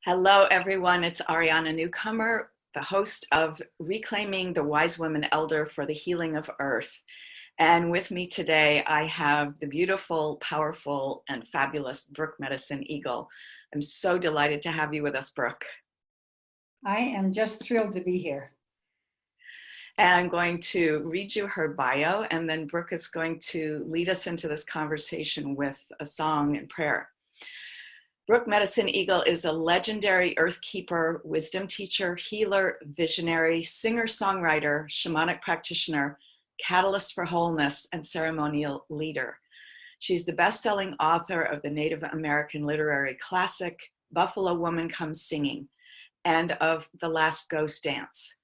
Hello, everyone. It's Ariana Newcomer, the host of Reclaiming the Wise Woman Elder for the Healing of Earth. And with me today, I have the beautiful, powerful, and fabulous Brooke Medicine Eagle. I'm so delighted to have you with us, Brooke. I am just thrilled to be here. And I'm going to read you her bio, and then Brooke is going to lead us into this conversation with a song and prayer. Brooke Medicine Eagle is a legendary earth keeper, wisdom teacher, healer, visionary, singer-songwriter, shamanic practitioner, catalyst for wholeness, and ceremonial leader. She's the best-selling author of the Native American literary classic, Buffalo Woman Comes Singing, and of The Last Ghost Dance.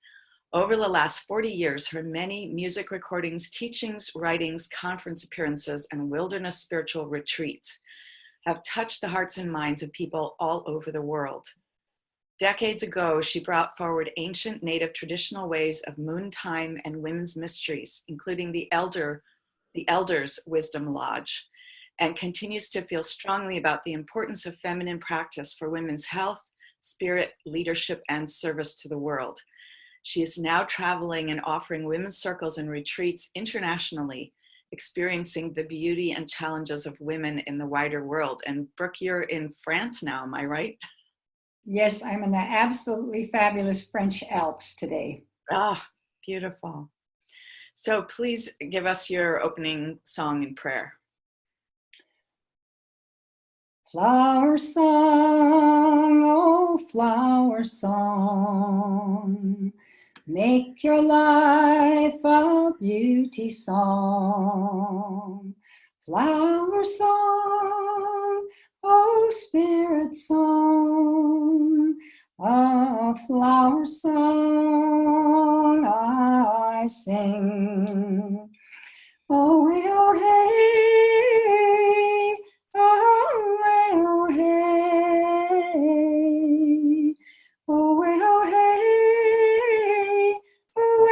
Over the last 40 years, her many music recordings, teachings, writings, conference appearances, and wilderness spiritual retreats have touched the hearts and minds of people all over the world. Decades ago, she brought forward ancient native traditional ways of moon time and women's mysteries, including the Elders' Wisdom Lodge, and continues to feel strongly about the importance of feminine practice for women's health, spirit, leadership, and service to the world. She is now traveling and offering women's circles and retreats internationally, experiencing the beauty and challenges of women in the wider world. And Brooke, you're in France now, am I right? Yes, I'm in the absolutely fabulous French Alps today. Ah, beautiful. So please give us your opening song and prayer. Flower song, oh flower song, make your life a beauty song. Flower song, oh spirit song, a flower song I sing. Oh, oh, hey, oh, oh, hey, oh, oh, hey, oh, hey,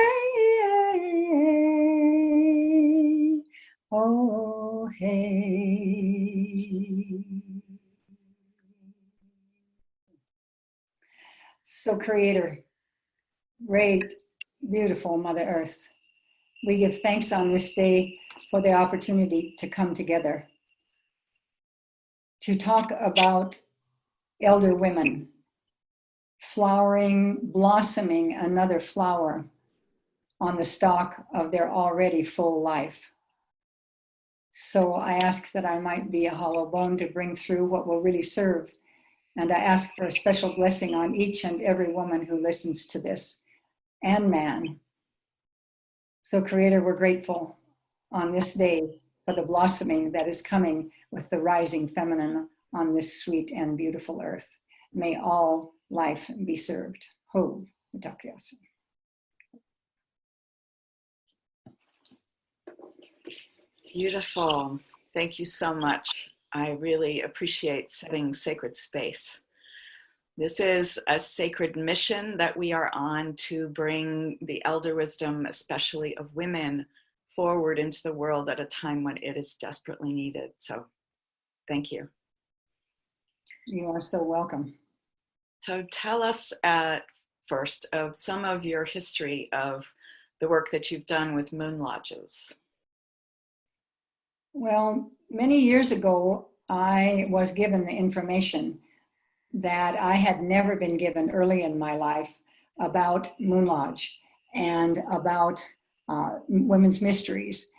oh, hey. So, Creator, great, beautiful Mother Earth, we give thanks on this day for the opportunity to come together to talk about elder women, flowering, blossoming another flower on the stalk of their already full life. So I ask that I might be a hollow bone to bring through what will really serve. And I ask for a special blessing on each and every woman who listens to this, and man. So Creator, we're grateful on this day for the blossoming that is coming with the rising feminine on this sweet and beautiful earth. May all life be served. Ho, Mitakyasa. Beautiful. Thank you so much. I really appreciate setting sacred space. This is a sacred mission that we are on to bring the elder wisdom, especially of women, forward into the world at a time when it is desperately needed. So thank you. You are so welcome. So tell us first of some of your history of the work that you've done with moon lodges. Well, many years ago, I was given the information that I had never been given early in my life about Moon Lodge and about women's mysteries.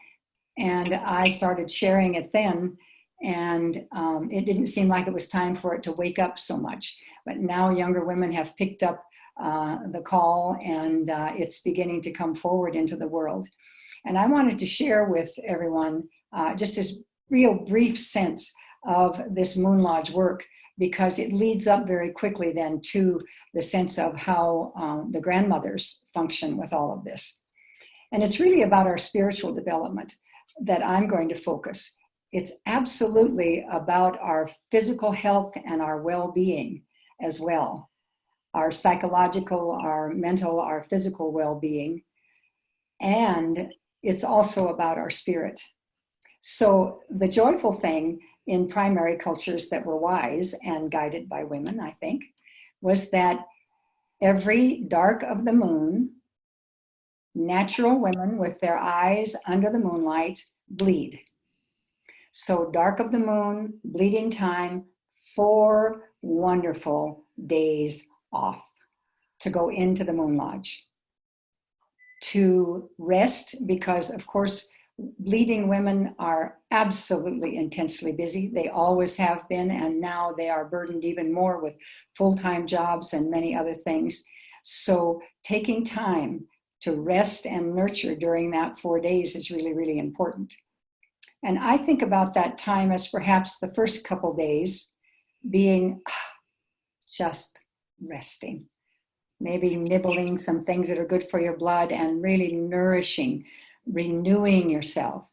And I started sharing it then, and it didn't seem like it was time for it to wake up so much. But now younger women have picked up the call, and it's beginning to come forward into the world. And I wanted to share with everyone just this real brief sense of this Moon Lodge work, because it leads up very quickly then to the sense of how the grandmothers function with all of this. And it's really about our spiritual development that I'm going to focus. It's absolutely about our physical health and our well-being as well. Our psychological, our mental, our physical well-being. And it's also about our spirit. So the joyful thing in primary cultures that were wise and guided by women, I think, was that every dark of the moon, natural women with their eyes under the moonlight bleed. So dark of the moon, bleeding time, 4 wonderful days off to go into the Moon Lodge. To rest, because of course, bleeding women are absolutely intensely busy. They always have been, and now they are burdened even more with full-time jobs and many other things. So taking time to rest and nurture during that 4 days is really, really important. And I think about that time as perhaps the first couple days being just resting, maybe nibbling some things that are good for your blood and really nourishing, renewing yourself.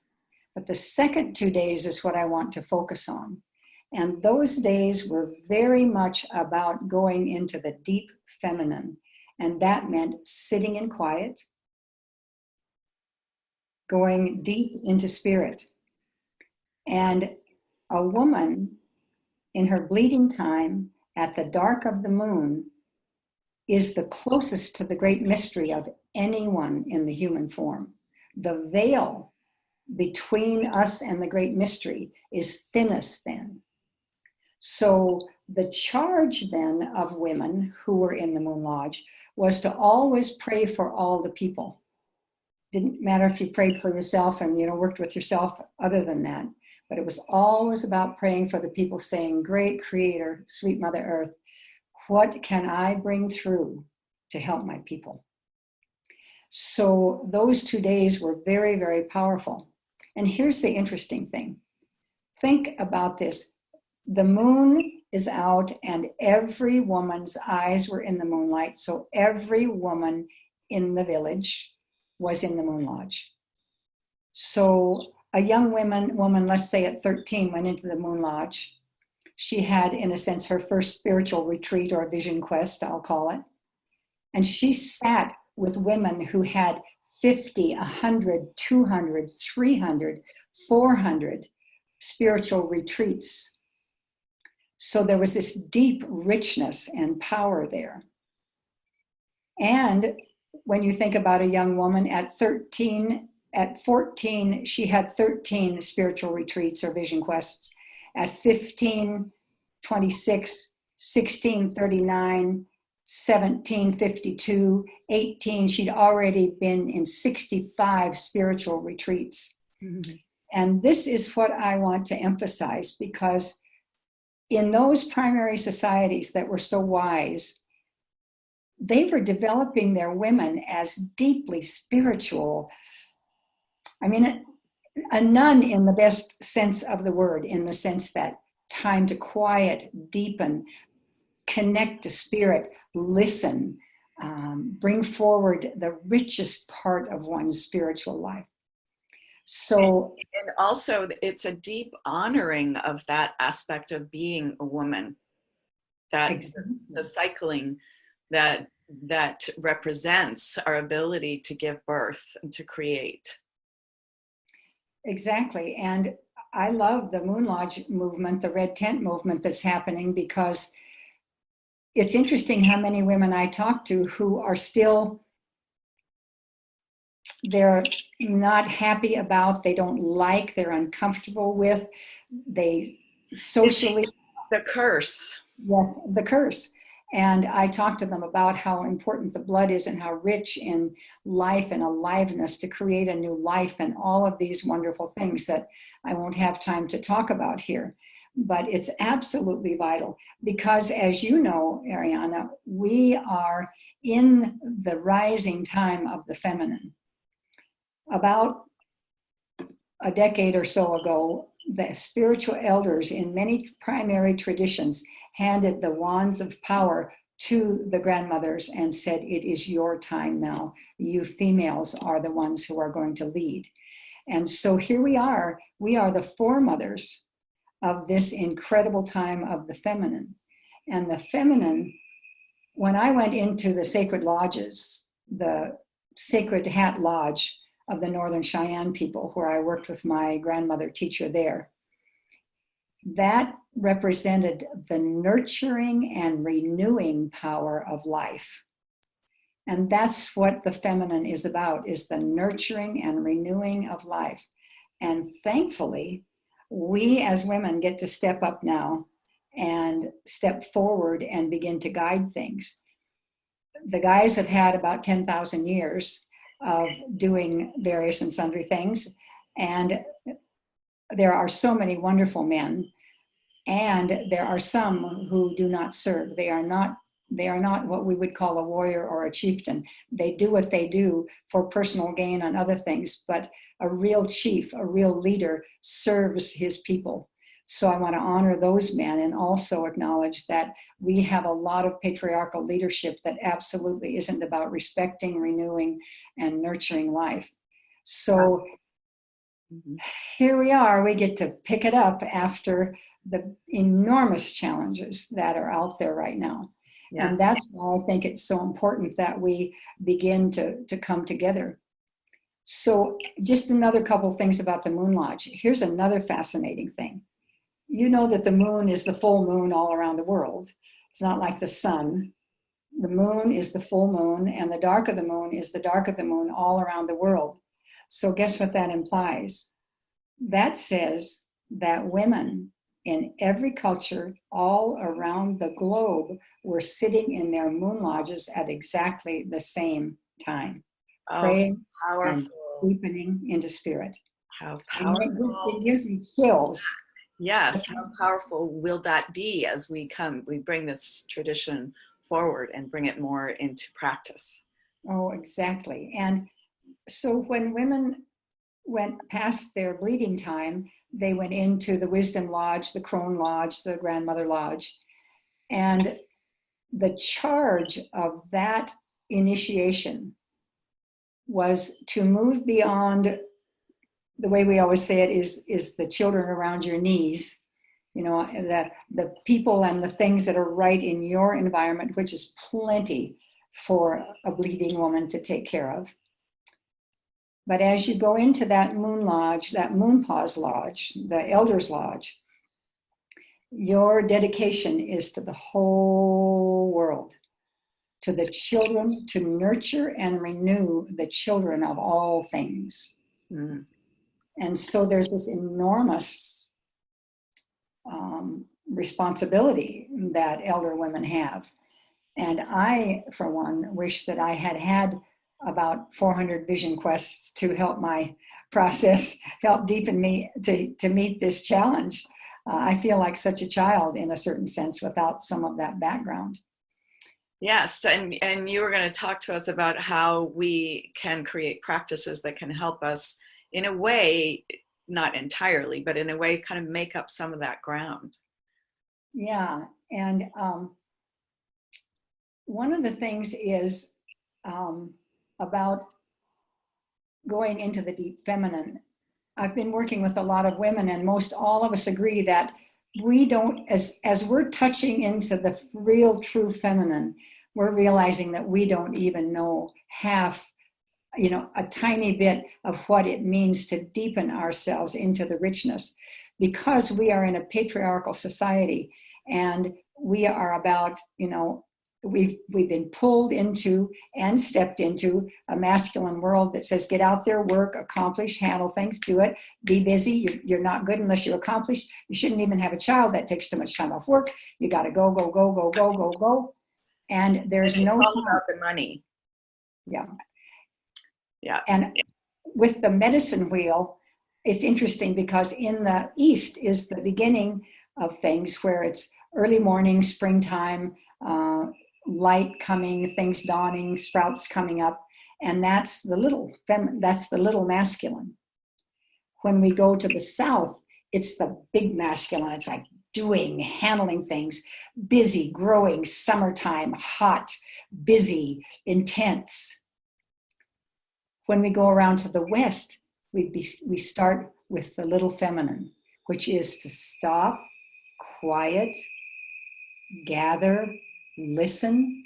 But the second 2 days is what I want to focus on. And those days were very much about going into the deep feminine. And that meant sitting in quiet, going deep into spirit. And a woman in her bleeding time at the dark of the moon is the closest to the great mystery of anyone in the human form. The veil between us and the great mystery is thinnest then. So the charge then of women who were in the Moon Lodge was to always pray for all the people. Didn't matter if you prayed for yourself and worked with yourself other than that. But it was always about praying for the people, saying, great creator, sweet Mother Earth, what can I bring through to help my people? So those 2 days were very, very powerful. And here's the interesting thing. Think about this. The moon is out and every woman's eyes were in the moonlight. So every woman in the village was in the Moon Lodge. So a young woman, let's say at 13, went into the Moon Lodge. She had, in a sense, her first spiritual retreat or vision quest, I'll call it. And she sat with women who had 50, 100, 200, 300, 400 spiritual retreats. So there was this deep richness and power there. And when you think about a young woman at 13, at 14, she had 13 spiritual retreats or vision quests. At 15, 26, 16, 39, 17, 52, 18, she'd already been in 65 spiritual retreats. Mm-hmm. And this is what I want to emphasize, because in those primary societies that were so wise, they were developing their women as deeply spiritual. I mean, a nun in the best sense of the word, in the sense that time to quiet, deepen, connect to spirit, listen, bring forward the richest part of one's spiritual life. So, and also it's a deep honoring of that aspect of being a woman, that exactly. The cycling that represents our ability to give birth and to create. Exactly. And I love the Moon Lodge movement, the red tent movement that's happening, because it's interesting how many women I talk to who are still, they're not happy about, they don't like, they're uncomfortable with, they socially. The curse. Yes, the curse. And I talk to them about how important the blood is and how rich in life and aliveness to create a new life and all of these wonderful things that I won't have time to talk about here. But it's absolutely vital because, as you know, Ariana, we are in the rising time of the feminine. About a decade or so ago, the spiritual elders in many primary traditions handed the wands of power to the grandmothers and said, it is your time now. You females are the ones who are going to lead. And so here we are the foremothers of this incredible time of the feminine. And the feminine, when I went into the sacred lodges, the Sacred Hat Lodge of the Northern Cheyenne people, where I worked with my grandmother teacher there, that represented the nurturing and renewing power of life. And that's what the feminine is about, is the nurturing and renewing of life. And thankfully, we as women get to step up now and step forward and begin to guide things. The guys have had about 10,000 years of doing various and sundry things. And there are so many wonderful men, and there are some who do not serve. They are not what we would call a warrior or a chieftain. They do what they do for personal gain and other things, but a real chief, a real leader serves his people. So I want to honor those men and also acknowledge that we have a lot of patriarchal leadership that absolutely isn't about respecting, renewing, and nurturing life. So here we are, we get to pick it up after the enormous challenges that are out there right now. Yes. And that's why I think it's so important that we begin to come together. So just another couple things about the Moon Lodge. Here's another fascinating thing. You know that the moon is the full moon all around the world. It's not like the sun. The moon is the full moon, and the dark of the moon is the dark of the moon all around the world. So guess what that implies? That says that women in every culture all around the globe were sitting in their moon lodges at exactly the same time, praying and deepening into spirit. How powerful. It gives me chills. Yes, how powerful will that be as we bring this tradition forward and bring it more into practice? Oh, exactly. And so when women went past their bleeding time, they went into the Wisdom Lodge, the Crone Lodge, the Grandmother Lodge. And the charge of that initiation was to move beyond, the way we always say it is the children around your knees, you know, the people and the things that are right in your environment, which is plenty for a bleeding woman to take care of. But as you go into that moon lodge, that moon pause lodge, the elders lodge, your dedication is to the whole world, to the children, to nurture and renew the children of all things. Mm. And so there's this enormous responsibility that elder women have. And I, for one, wish that I had about 400 vision quests to help my process, help deepen me to meet this challenge. I feel like such a child in a certain sense without some of that background. Yes, and you were going to talk to us about how we can create practices that can help us in a way, not entirely, but in a way kind of make up some of that ground. Yeah, and one of the things is about going into the deep feminine. I've been working with a lot of women, and most all of us agree that we don't, as we're touching into the real true feminine, we're realizing that we don't even know half, you know, a tiny bit of what it means to deepen ourselves into the richness, because we are in a patriarchal society and we are about, you know, we've been pulled into and stepped into a masculine world that says, get out there, work, accomplish, handle things, do it, be busy. You're not good unless you accomplish. You shouldn't even have a child. That takes too much time off work. You got to go, go, go, go, go, go, go. And there's no all about the money. Yeah. Yeah. And with the medicine wheel, it's interesting because in the East is the beginning of things where it's early morning, springtime, light coming, things dawning, sprouts coming up, and that's the little that's the little masculine. When we go to the South, it's the big masculine. It's like doing, handling things, busy, growing, summertime, hot, busy, intense. When we go around to the West, we start with the little feminine, which is to stop, quiet, gather, listen,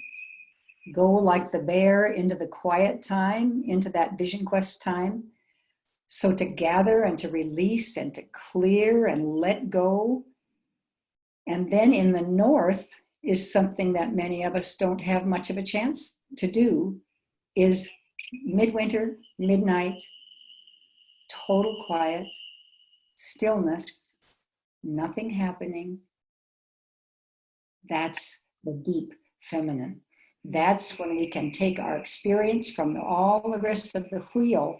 go like the bear into the quiet time, into that vision quest time. So to gather and to release and to clear and let go And then in the north is something that many of us don't have much of a chance to do, is midwinter, midnight, total quiet, stillness, nothing happening. That's the deep feminine. That's when we can take our experience from all the rest of the wheel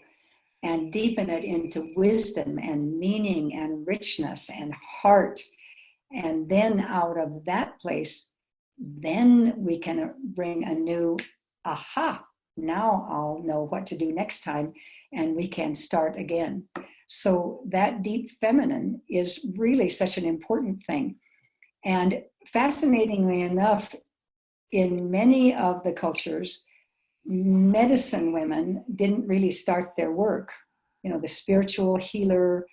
and deepen it into wisdom and meaning and richness and heart. And then out of that place, then we can bring a new aha. Now I'll know what to do next time, and we can start again. So that deep feminine is really such an important thing. And fascinatingly enough, in many of the cultures, medicine women didn't really start their work. You know, the spiritual healer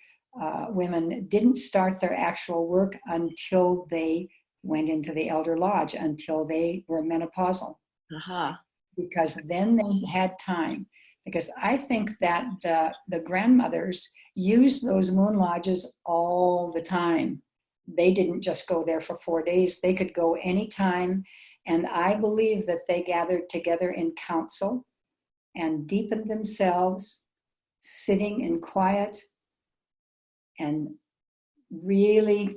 women didn't start their actual work until they went into the elder lodge, until they were menopausal. Uh-huh. Because then they had time. Because I think that the grandmothers used those moon lodges all the time. They didn't just go there for 4 days. They could go anytime. And I believe that they gathered together in council and deepened themselves, sitting in quiet and really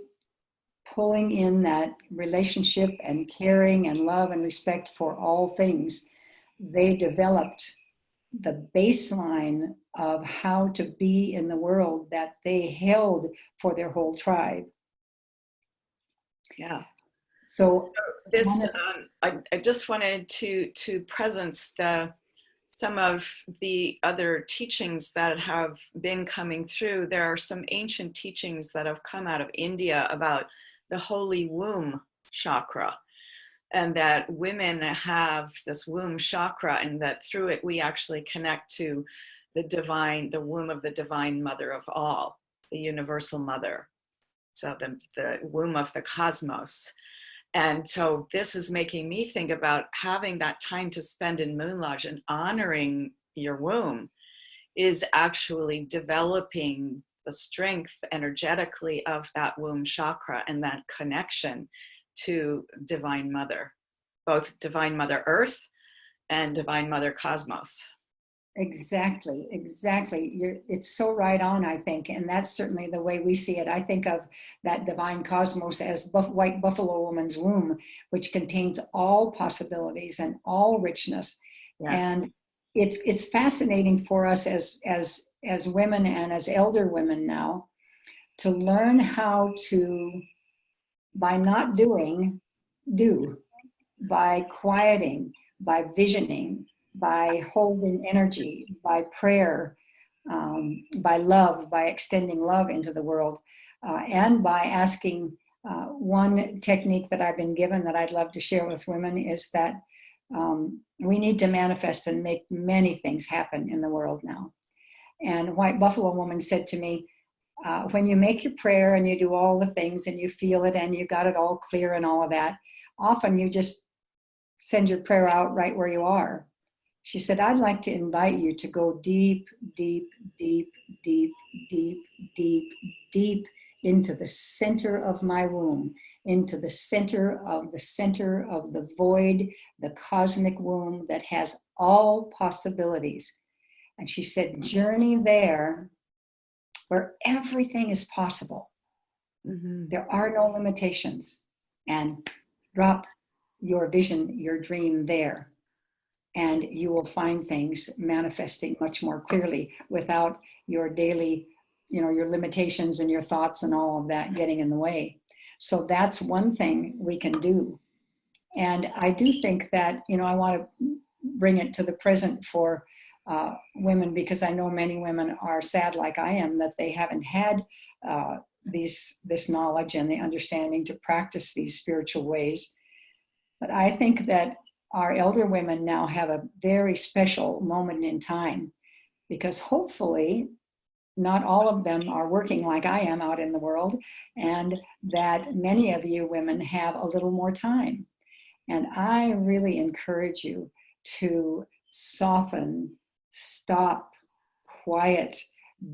pulling in that relationship and caring and love and respect for all things. They developed the baseline of how to be in the world that they held for their whole tribe. Yeah. So This, I just wanted to presence some of the other teachings that have been coming through. There are some ancient teachings that have come out of India about the holy womb chakra, and that women have this womb chakra, and that through it we actually connect to the womb of the divine mother of all, the universal mother. So the womb of the cosmos. And so this is making me think about having that time to spend in Moon Lodge and honoring your womb is actually developing the strength energetically of that womb chakra and that connection to Divine Mother, both Divine Mother Earth and Divine Mother Cosmos. exactly, exactly. It's so right on, I think. And that's certainly the way we see it. I think of that divine cosmos as white buffalo woman's womb, which contains all possibilities and all richness. Yes. And it's fascinating for us as women and as elder women now to learn how to, by not doing, do, by quieting, by visioning, by holding energy, by prayer, by love, by extending love into the world, and by asking. One technique that I've been given that I'd love to share with women is that we need to manifest and make many things happen in the world now. And White Buffalo Woman said to me, when you make your prayer and you do all the things and you feel it and you got it all clear and all of that, often you just send your prayer out right where you are. She said, I'd like to invite you to go deep, deep, deep, deep, deep, deep, deep into the center of my womb, into the center of the void, the cosmic womb that has all possibilities. And she said, journey there where everything is possible. Mm-hmm. There are no limitations. And drop your vision, your dream there. And you will find things manifesting much more clearly without your daily, your limitations and your thoughts and all of that getting in the way. So that's one thing we can do. And I do think that, I want to bring it to the present for women, because I know many women are sad, like I am, that they haven't had this knowledge and the understanding to practice these spiritual ways. But I think that our elder women now have a very special moment in time, because hopefully not all of them are working like I am out in the world, and that many of you women have a little more time. And I really encourage you to soften, stop, quiet,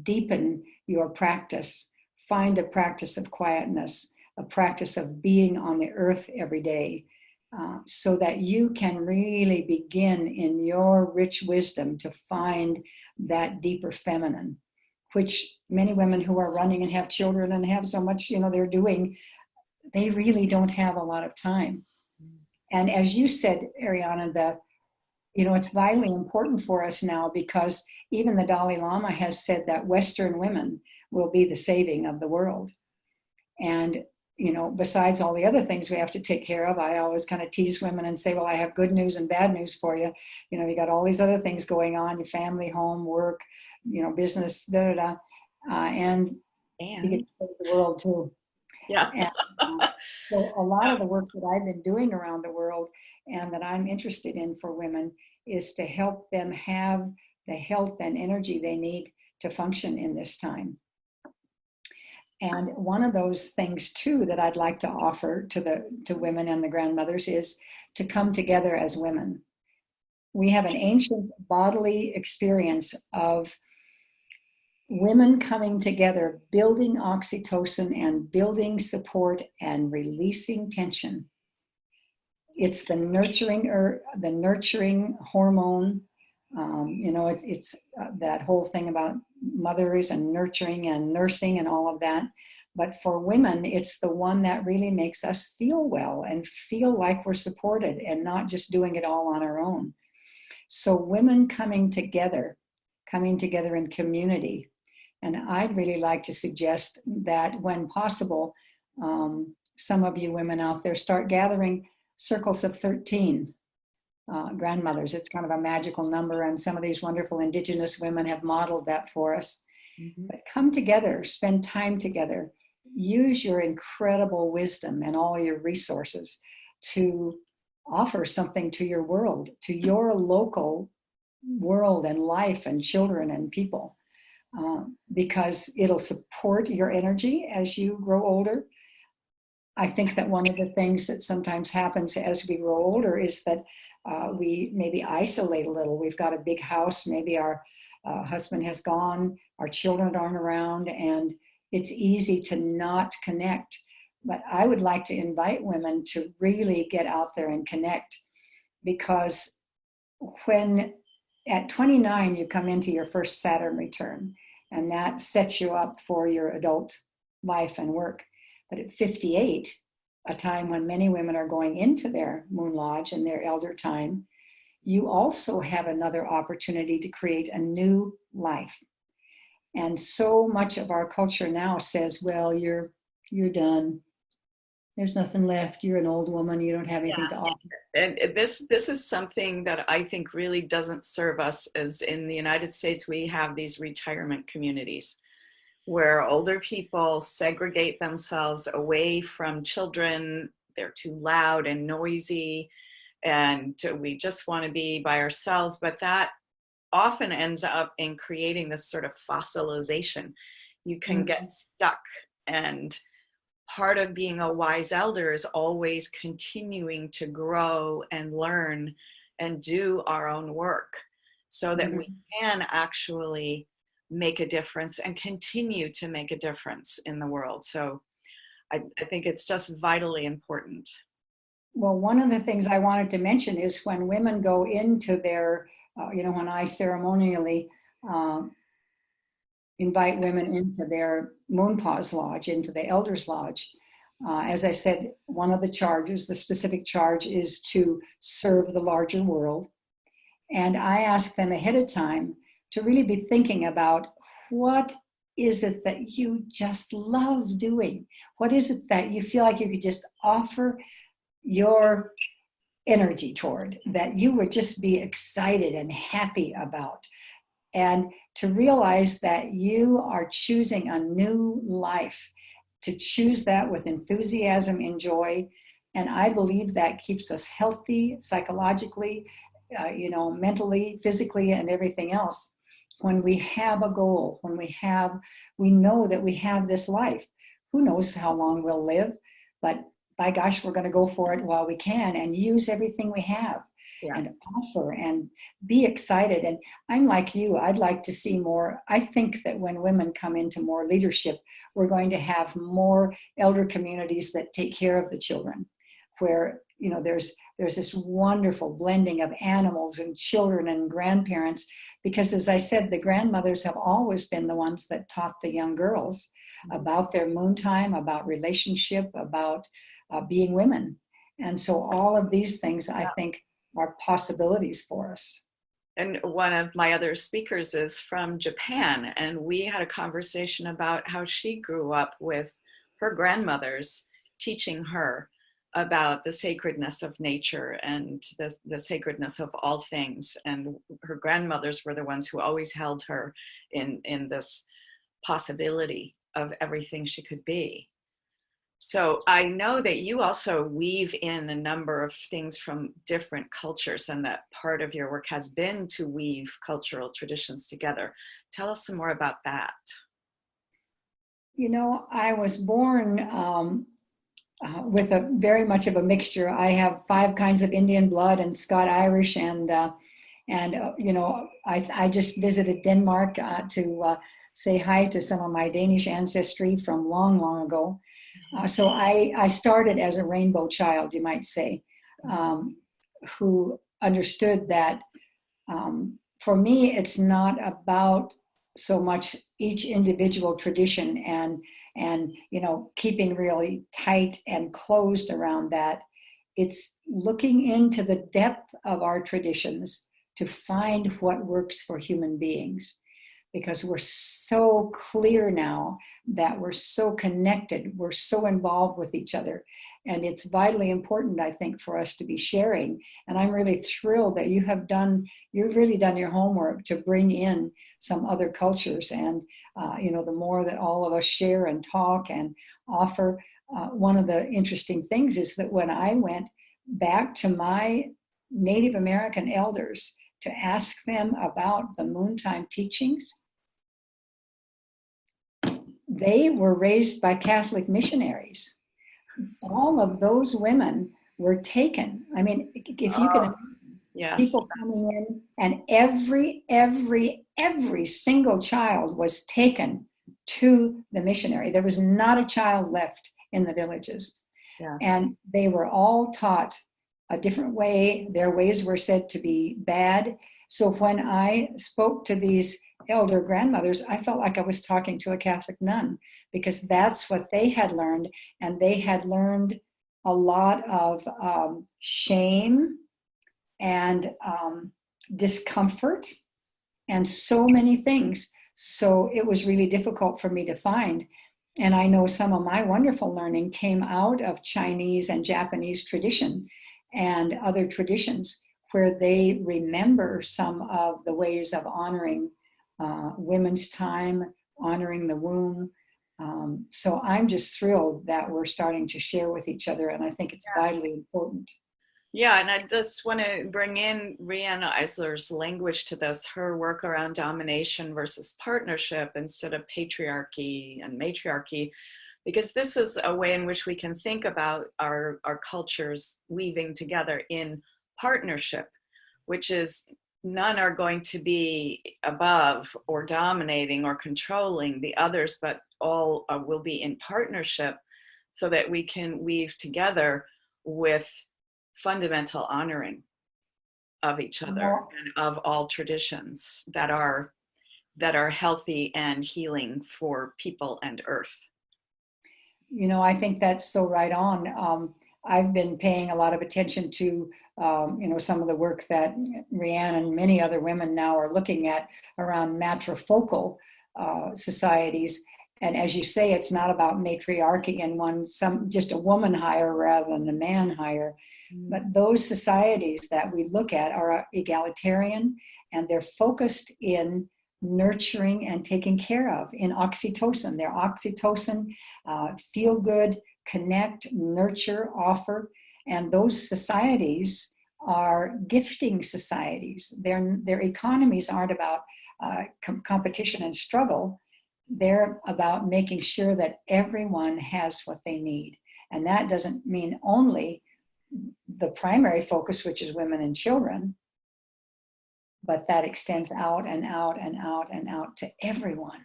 deepen your practice. Find a practice of quietness a practice of being on the earth every day, so that you can really begin in your rich wisdom to find that deeper feminine, which many women who are running and have children and have so much, they're doing, they really don't have a lot of time. And as you said, Ariana, it's vitally important for us now, because even the Dalai Lama has said that Western women will be the saving of the world. And, besides all the other things we have to take care of, I always kind of tease women and say, well, I have good news and bad news for you. You got all these other things going on, your family, home, work, business, and you get to save the world too. Yeah. And so a lot of the work that I've been doing around the world and that I'm interested in for women is to help them have the health and energy they need to function in this time. And one of those things too that I'd like to offer to women and the grandmothers is to come together as women. We have an ancient bodily experience of women coming together, building oxytocin and building support and releasing tension. It's the nurturing hormone. It's that whole thing about mothers and nurturing and nursing and all of that. But for women, it's the one that really makes us feel well and feel like we're supported and not just doing it all on our own. So women coming together in community. And I'd really like to suggest that when possible, some of you women out there start gathering circles of 13 grandmothers. It's kind of a magical number, and some of these wonderful indigenous women have modeled that for us. Mm-hmm. But come together, spend time together, use your incredible wisdom and all your resources to offer something to your world, to your local world and life and children and people, because it'll support your energy as you grow older. I think that one of the things that sometimes happens as we grow older is that we maybe isolate a little. We've got a big house, maybe our husband has gone, our children aren't around, and it's easy to not connect. But I would like to invite women to really get out there and connect, because when at 29 you come into your first Saturn return, and that sets you up for your adult life and work. But at 58, a time when many women are going into their moon lodge and their elder time, you also have another opportunity to create a new life. And so much of our culture now says, well, you're done. There's nothing left. You're an old woman. You don't have anything to offer. And this is something that I think really doesn't serve us. As in the United States, we have these retirement communities where older people segregate themselves away from children. They're too loud and noisy, and we just want to be by ourselves. But that often ends up in creating this sort of fossilization. You can get stuck, and part of being a wise elder is always continuing to grow and learn and do our own work so that we can actually make a difference and continue to make a difference in the world. So I think it's just vitally important. Well, one of the things I wanted to mention is when women go into their, when I ceremonially invite women into their moon pause lodge, into the elders lodge. As I said, one of the charges, the specific charge, is to serve the larger world. And I ask them ahead of time to really be thinking about, what is it that you just love doing? What is it that you feel like you could just offer your energy toward, that you would just be excited and happy about? And to realize that you are choosing a new life, to choose that with enthusiasm and joy. And I believe that keeps us healthy psychologically, mentally, physically, and everything else. When we have a goal, when we know that we have this life, who knows how long we'll live, but by gosh, we're going to go for it while we can and use everything we have Yes. and offer and be excited. And I'm like you, I'd like to see more. I think that when women come into more leadership, we're going to have more elder communities that take care of the children, where there's this wonderful blending of animals and children and grandparents, because as I said, the grandmothers have always been the ones that taught the young girls about their moon time, about relationship, about being women. And so all of these things, I think, are possibilities for us. And one of my other speakers is from Japan, and we had a conversation about how she grew up with her grandmothers teaching her about the sacredness of nature and the sacredness of all things. And her grandmothers were the ones who always held her in this possibility of everything she could be. So I know that you also weave in a number of things from different cultures, and that part of your work has been to weave cultural traditions together. Tell us some more about that. I was born with a very much of a mixture. I have 5 kinds of Indian blood and Scot-Irish, and I just visited Denmark to say hi to some of my Danish ancestry from long, long ago. So I started as a rainbow child, you might say, who understood that for me, it's not about so much each individual tradition and keeping really tight and closed around that. It's looking into the depth of our traditions to find what works for human beings, because we're so clear now that we're so connected, we're so involved with each other. And it's vitally important, I think, for us to be sharing. And I'm really thrilled that you've really done your homework to bring in some other cultures. And, the more that all of us share and talk and offer, one of the interesting things is that when I went back to my Native American elders to ask them about the Moontime teachings, they were raised by Catholic missionaries. All of those women were taken. I mean, if you can imagine, yes, people coming in, and every single child was taken to the missionary. There was not a child left in the villages. Yeah. And they were all taught a different way. Their ways were said to be bad. So when I spoke to these elder grandmothers, I felt like I was talking to a Catholic nun, because that's what they had learned. And they had learned a lot of shame and discomfort and so many things. So it was really difficult for me to find. And I know some of my wonderful learning came out of Chinese and Japanese tradition and other traditions, where they remember some of the ways of honoring women's time, honoring the womb. So I'm just thrilled that we're starting to share with each other, and I think it's vitally important. Yeah, and I just want to bring in Rihanna Eisler's language to this, her work around domination versus partnership instead of patriarchy and matriarchy, because this is a way in which we can think about our cultures weaving together in partnership, which is none are going to be above or dominating or controlling the others, but all will be in partnership, so that we can weave together with fundamental honoring of each other and of all traditions that are healthy and healing for people and earth. I think that's so right on. I've been paying a lot of attention to, some of the work that Rianne and many other women now are looking at around matrifocal societies. And as you say, it's not about matriarchy and just a woman higher rather than a man higher. But those societies that we look at are egalitarian, and they're focused in nurturing and taking care of, in oxytocin. They're oxytocin, feel good, connect, nurture, offer. And those societies are gifting societies. Their economies aren't about competition and struggle. They're about making sure that everyone has what they need. And that doesn't mean only the primary focus, which is women and children, but that extends out and out and out and out to everyone.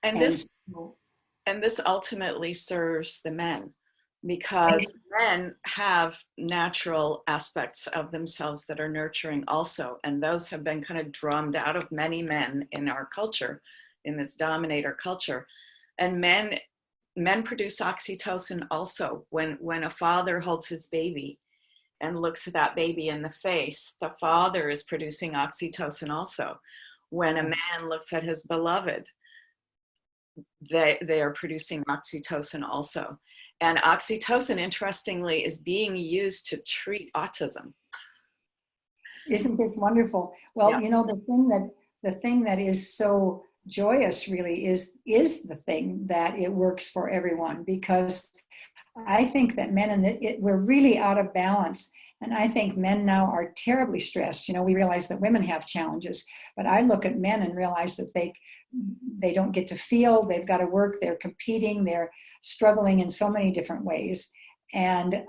And And this so, and this ultimately serves the men, because men have natural aspects of themselves that are nurturing also, and those have been kind of drummed out of many men in our culture, in this dominator culture. And men produce oxytocin also. When a father holds his baby and looks at that baby in the face, the father is producing oxytocin also. When a man looks at his beloved, they are producing oxytocin also. And oxytocin, interestingly, is being used to treat autism. isn't this wonderful? Well, Yeah. you know, the thing that is so joyous really is the thing that it works for everyone, because I think that men we're really out of balance. And I think men now are terribly stressed. You know, we realize that women have challenges, but I look at men and realize that they don't get to feel, they've got to work, they're competing, they're struggling in so many different ways. And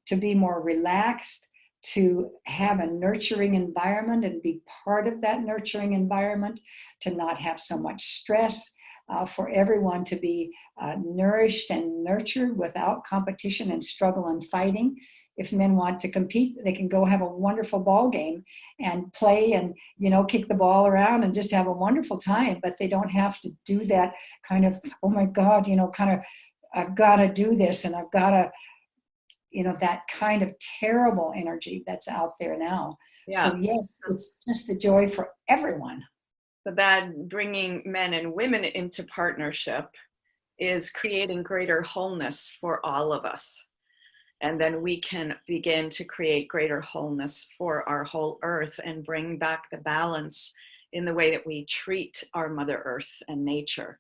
to be more relaxed, to have a nurturing environment and be part of that nurturing environment, to not have so much stress, for everyone to be nourished and nurtured without competition and struggle and fighting. If men want to compete, they can go have a wonderful ball game and play and, you know, kick the ball around and just have a wonderful time, but they don't have to do that kind of, oh my God, you know, kind of, I've got to do this and I've got to, you know, that kind of terrible energy that's out there now. Yeah. So yes, it's just a joy for everyone. So that bringing men and women into partnership is creating greater wholeness for all of us. And then we can begin to create greater wholeness for our whole earth and bring back the balance in the way that we treat our Mother Earth and nature.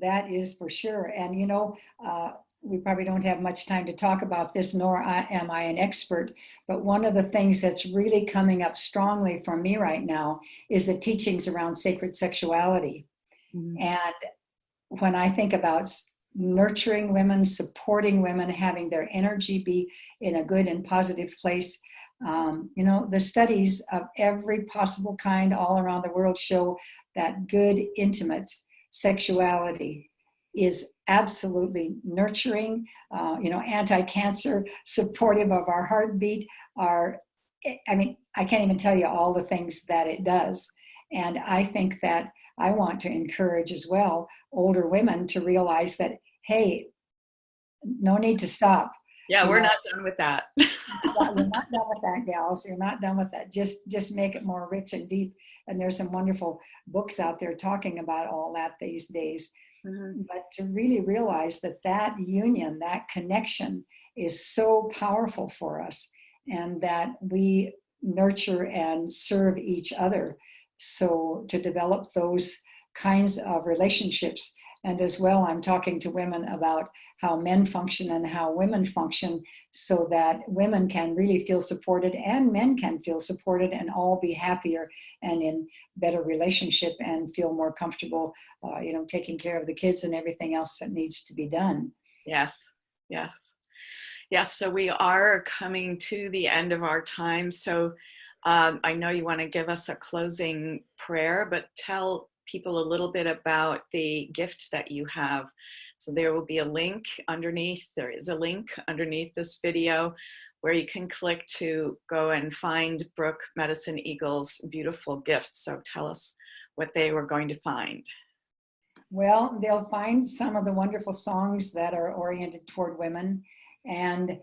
That is for sure. And, you know, we probably don't have much time to talk about this, nor am I an expert, but one of the things that's really coming up strongly for me right now is the teachings around sacred sexuality. Mm-hmm. And when I think about nurturing women, supporting women, having their energy be in a good and positive place, you know, the studies of every possible kind all around the world show that good, intimate sexuality is absolutely nurturing, you know, anti-cancer, supportive of our heartbeat. I mean, I can't even tell you all the things that it does. And I think that I want to encourage as well older women to realize that, hey, no need to stop. Yeah, we're not done with that. You're not done with that, gals. You're not done with that. Just make it more rich and deep. And there's some wonderful books out there talking about all that these days. Mm-hmm. But to really realize that that union, that connection is so powerful for us, and that we nurture and serve each other. So to develop those kinds of relationships. And as well, I'm talking to women about how men function and how women function, so that women can really feel supported and men can feel supported and all be happier and in better relationship and feel more comfortable, you know, taking care of the kids and everything else that needs to be done. Yes, yes. Yes, so we are coming to the end of our time. So I know you want to give us a closing prayer, but tell people a little bit about the gift that you have. So there will be a link underneath. There is a link underneath this video where you can click to go and find Brooke Medicine Eagle's beautiful gift. So tell us what they were going to find. Well, they'll find some of the wonderful songs that are oriented toward women, and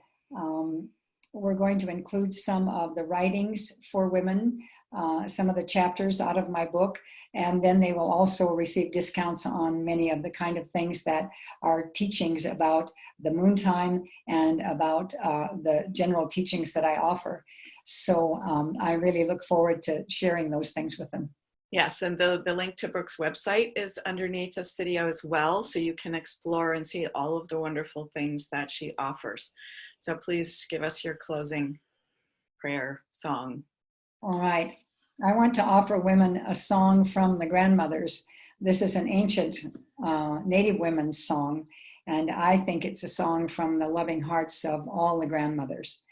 we're going to include some of the writings for women, some of the chapters out of my book, and then they will also receive discounts on many of the kind of things that are teachings about the moon time and about the general teachings that I offer. So I really look forward to sharing those things with them. Yes, and the link to Brooke's website is underneath this video as well, so you can explore and see all of the wonderful things that she offers. So please give us your closing prayer song. All right. I want to offer women a song from the grandmothers. This is an ancient Native women's song, And I think it's a song from the loving hearts of all the grandmothers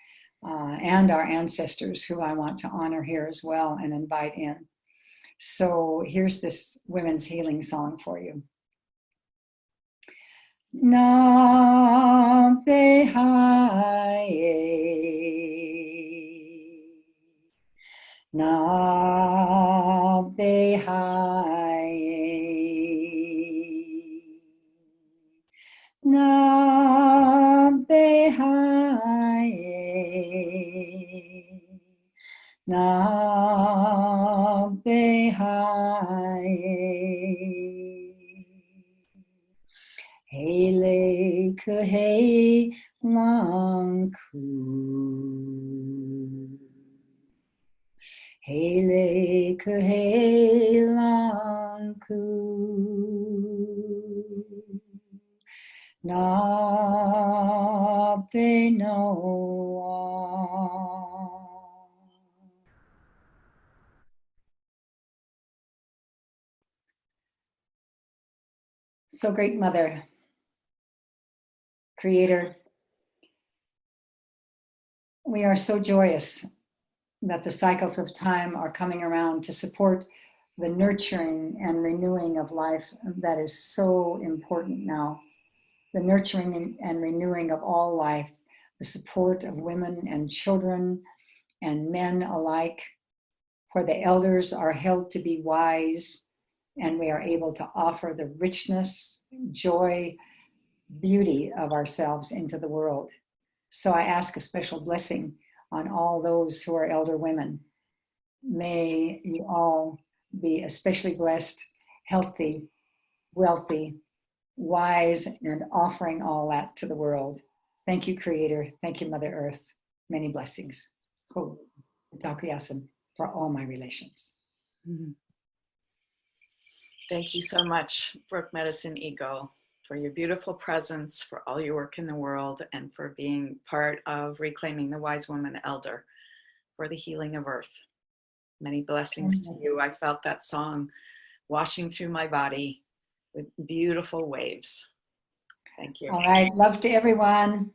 and our ancestors, who I want to honor here as well and invite in. So here's this women's healing song for you. Na be hai, na be hai, na be hai, na be hai. Hele kuhe lang ku, hele kuhe lang ku, na be no. So great Mother, Creator, we are so joyous that the cycles of time are coming around to support the nurturing and renewing of life that is so important now. The nurturing and renewing of all life, the support of women and children and men alike, where the elders are held to be wise and we are able to offer the richness, joy, beauty of ourselves into the world. So I ask a special blessing on all those who are elder women. May you all be especially blessed, healthy, wealthy, wise, and offering all that to the world. Thank you, Creator. Thank you, Mother Earth. Many blessings. For all my relations. Mhm. Thank you so much, Brooke Medicine Eagle, for your beautiful presence, for all your work in the world, and for being part of reclaiming the Wise Woman Elder for the healing of Earth. Many blessings to you. I felt that song washing through my body with beautiful waves. Thank you. All right. Love to everyone.